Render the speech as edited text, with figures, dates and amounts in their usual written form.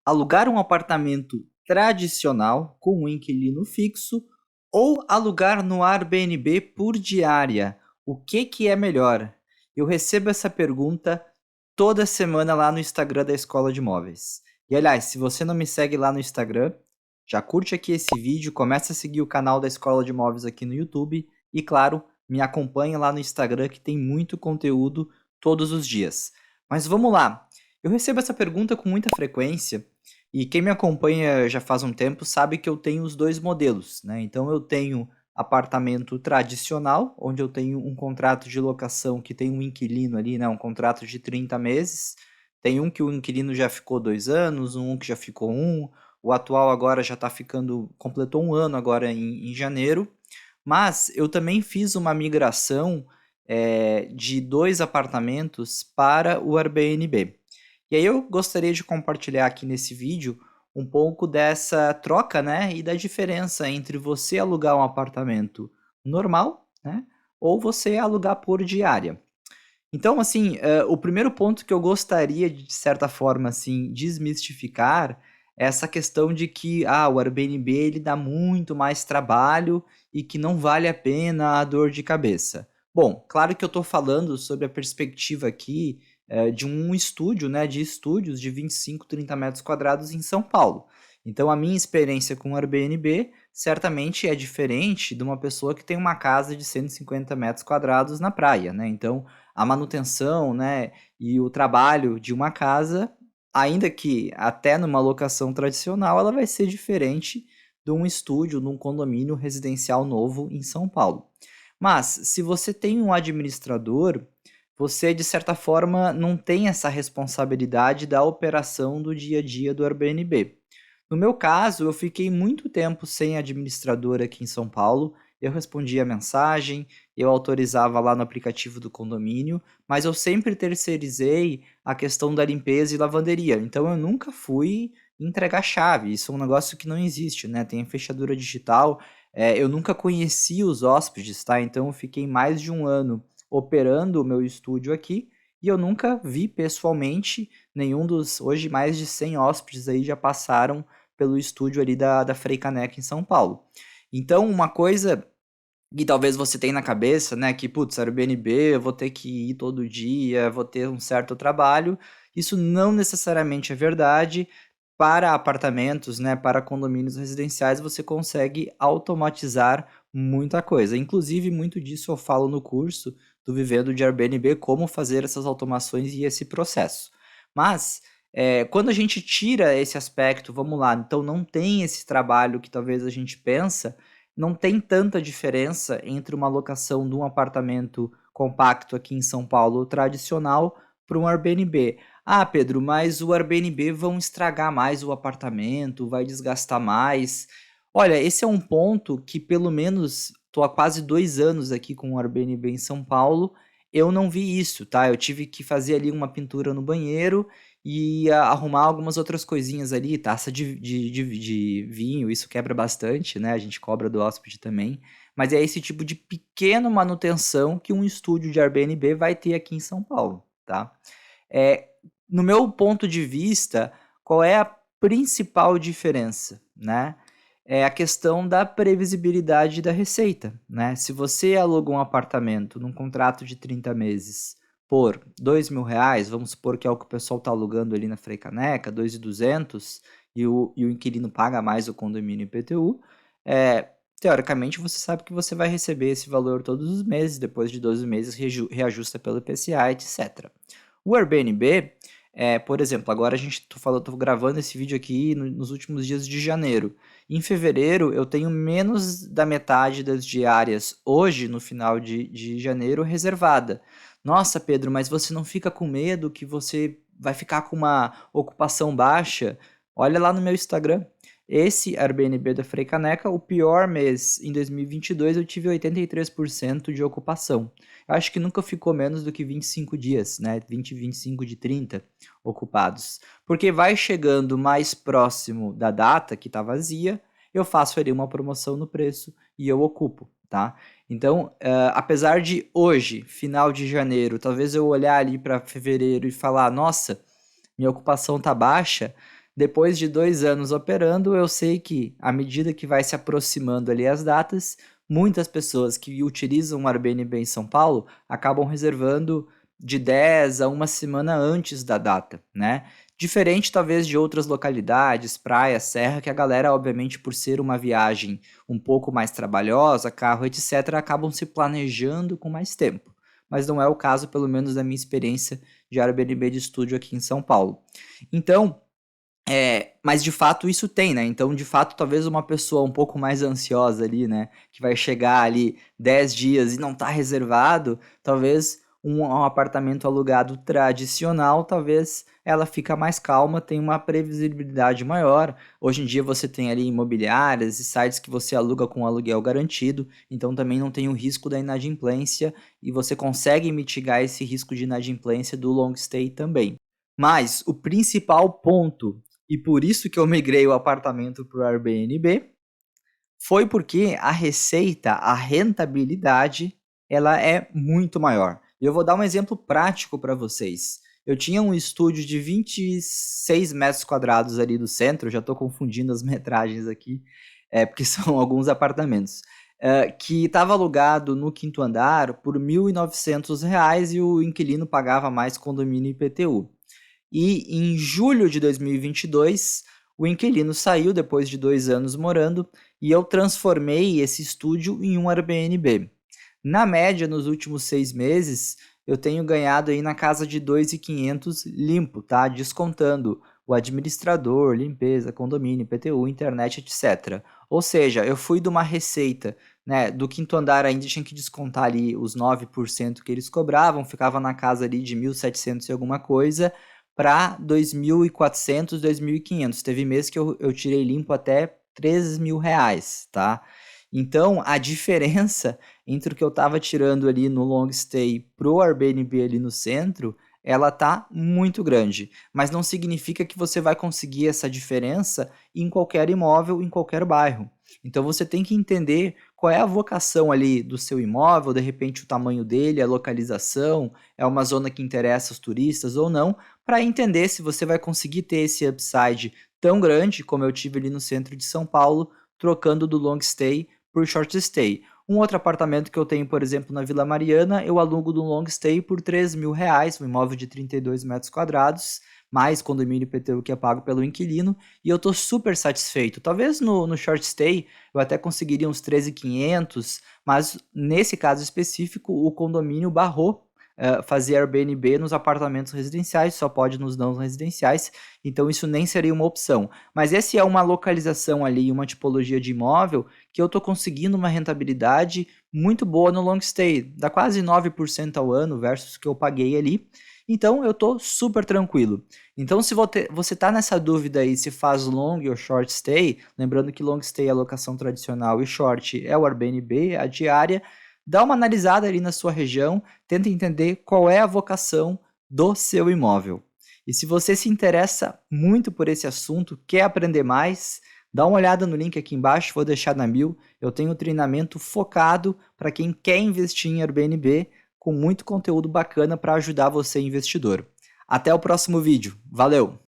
alugar um apartamento tradicional com um inquilino fixo ou alugar no Airbnb por diária? O que é melhor? Eu recebo essa pergunta toda semana lá no Instagram da Escola de Imóveis. E aliás, se você não me segue lá no Instagram, já curte aqui esse vídeo, começa a seguir o canal da Escola de Imóveis aqui no YouTube e, claro, me acompanha lá no Instagram que tem muito conteúdo todos os dias. Mas vamos lá. Eu recebo essa pergunta com muita frequência e quem me acompanha já faz um tempo sabe que eu tenho os dois modelos, né? Então eu tenho apartamento tradicional, onde eu tenho um contrato de locação que tem um inquilino ali, né? Um contrato de 30 meses. Tem um que o inquilino já ficou 2 anos, um que já ficou um. O atual agora já está ficando, completou um ano agora em janeiro. Mas eu também fiz uma migração de 2 apartamentos para o Airbnb. E aí eu gostaria de compartilhar aqui nesse vídeo um pouco dessa troca, né, e da diferença entre você alugar um apartamento normal, né, ou você alugar por diária. Então, assim, o primeiro ponto que eu gostaria de certa forma, assim, desmistificar é essa questão de que, o Airbnb ele dá muito mais trabalho e que não vale a pena a dor de cabeça. Bom, claro que eu estou falando sobre a perspectiva aqui, de um estúdio, né, de estúdios de 25, 30 metros quadrados em São Paulo. Então, a minha experiência com o Airbnb certamente é diferente de uma pessoa que tem uma casa de 150 metros quadrados na praia, né? Então, a manutenção, né, e o trabalho de uma casa, ainda que até numa locação tradicional, ela vai ser diferente de um estúdio, de um condomínio residencial novo em São Paulo. Mas, se você tem um administrador, você, de certa forma, não tem essa responsabilidade da operação do dia a dia do Airbnb. No meu caso, eu fiquei muito tempo sem administrador aqui em São Paulo. Eu respondia a mensagem, eu autorizava lá no aplicativo do condomínio, mas eu sempre terceirizei a questão da limpeza e lavanderia. Então eu nunca fui entregar chave. Isso é um negócio que não existe, né? Tem a fechadura digital. Eu nunca conheci os hóspedes, tá? Então eu fiquei mais de um ano operando o meu estúdio aqui e eu nunca vi pessoalmente nenhum dos hoje mais de 100 hóspedes aí já passaram pelo estúdio ali da Frei Caneca em São Paulo. Então, uma coisa que talvez você tenha na cabeça, né, que, putz, Airbnb, eu vou ter que ir todo dia, vou ter um certo trabalho, isso não necessariamente é verdade. Para apartamentos, né, para condomínios residenciais, você consegue automatizar muita coisa. Inclusive, muito disso eu falo no curso do Vivendo de Airbnb, como fazer essas automações e esse processo. Mas, quando a gente tira esse aspecto, vamos lá, então não tem esse trabalho que talvez a gente pensa, não tem tanta diferença entre uma locação de um apartamento compacto aqui em São Paulo tradicional para um Airbnb. Ah, Pedro, mas o Airbnb vão estragar mais o apartamento, vai desgastar mais. Olha, esse é um ponto que pelo menos estou há quase 2 anos aqui com o Airbnb em São Paulo, eu não vi isso, tá? Eu tive que fazer ali uma pintura no banheiro e arrumar algumas outras coisinhas ali, taça de vinho, isso quebra bastante, né? A gente cobra do hóspede também. Mas é esse tipo de pequena manutenção que um estúdio de Airbnb vai ter aqui em São Paulo, tá? É, no meu ponto de vista, qual é a principal diferença, né? É a questão da previsibilidade da receita, né? Se você aluga um apartamento num contrato de 30 meses por R$ 2.000, vamos supor que é o que o pessoal está alugando ali na Frei Caneca, 2.200, e o inquilino paga mais o condomínio IPTU, teoricamente você sabe que você vai receber esse valor todos os meses, depois de 12 meses reajusta pelo IPCA, etc. O Airbnb, por exemplo, agora a gente tô gravando esse vídeo aqui nos últimos dias de janeiro. Em fevereiro, eu tenho menos da metade das diárias hoje, no final de janeiro, reservada. Nossa, Pedro, mas você não fica com medo que você vai ficar com uma ocupação baixa? Olha lá no meu Instagram. Esse Airbnb da Frei Caneca, o pior mês em 2022, eu tive 83% de ocupação. Eu acho que nunca ficou menos do que 25 dias, né? 20, 25 de 30 ocupados. Porque vai chegando mais próximo da data que está vazia, eu faço ali uma promoção no preço e eu ocupo, tá? Então, apesar de hoje, final de janeiro, talvez eu olhar ali para fevereiro e falar, nossa, minha ocupação tá baixa, Depois de 2 anos operando, eu sei que, à medida que vai se aproximando ali as datas, muitas pessoas que utilizam o Airbnb em São Paulo acabam reservando de 10 a uma semana antes da data, né? Diferente talvez de outras localidades, praia, serra, que a galera, obviamente, por ser uma viagem um pouco mais trabalhosa, carro, etc., acabam se planejando com mais tempo. Mas não é o caso, pelo menos da minha experiência de Airbnb de estúdio aqui em São Paulo. Então, mas de fato isso tem, né? Então, de fato, talvez uma pessoa um pouco mais ansiosa ali, né? Que vai chegar ali 10 dias e não tá reservado, talvez um apartamento alugado tradicional, talvez ela fica mais calma, tem uma previsibilidade maior. Hoje em dia você tem ali imobiliárias e sites que você aluga com aluguel garantido, então também não tem o risco da inadimplência e você consegue mitigar esse risco de inadimplência do long stay também. Mas o principal ponto e por isso que eu migrei o apartamento para o Airbnb, foi porque a receita, a rentabilidade, ela é muito maior. E eu vou dar um exemplo prático para vocês. Eu tinha um estúdio de 26 metros quadrados ali do centro, já estou confundindo as metragens aqui, porque são alguns apartamentos, que estava alugado no quinto andar por R$ 1.900 e o inquilino pagava mais condomínio e IPTU. E em julho de 2022, o inquilino saiu depois de 2 anos morando e eu transformei esse estúdio em um Airbnb. Na média, nos últimos 6 meses, eu tenho ganhado aí na casa de 2.500 limpo, tá? Descontando o administrador, limpeza, condomínio, IPTU, internet, etc. Ou seja, eu fui de uma receita, né, do quinto andar ainda tinha que descontar ali os 9% que eles cobravam, ficava na casa ali de 1.700 e alguma coisa, para 2.400, 2.500. Teve mês que eu tirei limpo até R$ 3.000, tá? Então, a diferença entre o que eu estava tirando ali no long stay pro Airbnb ali no centro, ela tá muito grande. Mas não significa que você vai conseguir essa diferença em qualquer imóvel, em qualquer bairro. Então, você tem que entender qual é a vocação ali do seu imóvel, de repente o tamanho dele, a localização, é uma zona que interessa os turistas ou não, para entender se você vai conseguir ter esse upside tão grande como eu tive ali no centro de São Paulo, trocando do long stay por short stay. Um outro apartamento que eu tenho, por exemplo, na Vila Mariana, eu alugo do long stay por R$ 3.000, um imóvel de 32 metros quadrados, mais condomínio IPTU que é pago pelo inquilino, e eu estou super satisfeito. Talvez no short stay eu até conseguiria uns 13.500, mas nesse caso específico o condomínio barrou fazer Airbnb nos apartamentos residenciais, só pode nos não residenciais, então isso nem seria uma opção. Mas essa é uma localização ali, uma tipologia de imóvel que eu estou conseguindo uma rentabilidade muito boa no long stay, dá quase 9% ao ano versus o que eu paguei ali. Então eu estou super tranquilo. Então se você está nessa dúvida aí se faz long ou short stay, lembrando que long stay é a locação tradicional e short é o Airbnb, a diária, dá uma analisada ali na sua região, tenta entender qual é a vocação do seu imóvel. E se você se interessa muito por esse assunto, quer aprender mais, dá uma olhada no link aqui embaixo, vou deixar na bio. Eu tenho um treinamento focado para quem quer investir em Airbnb, com muito conteúdo bacana para ajudar você, investidor. Até o próximo vídeo. Valeu!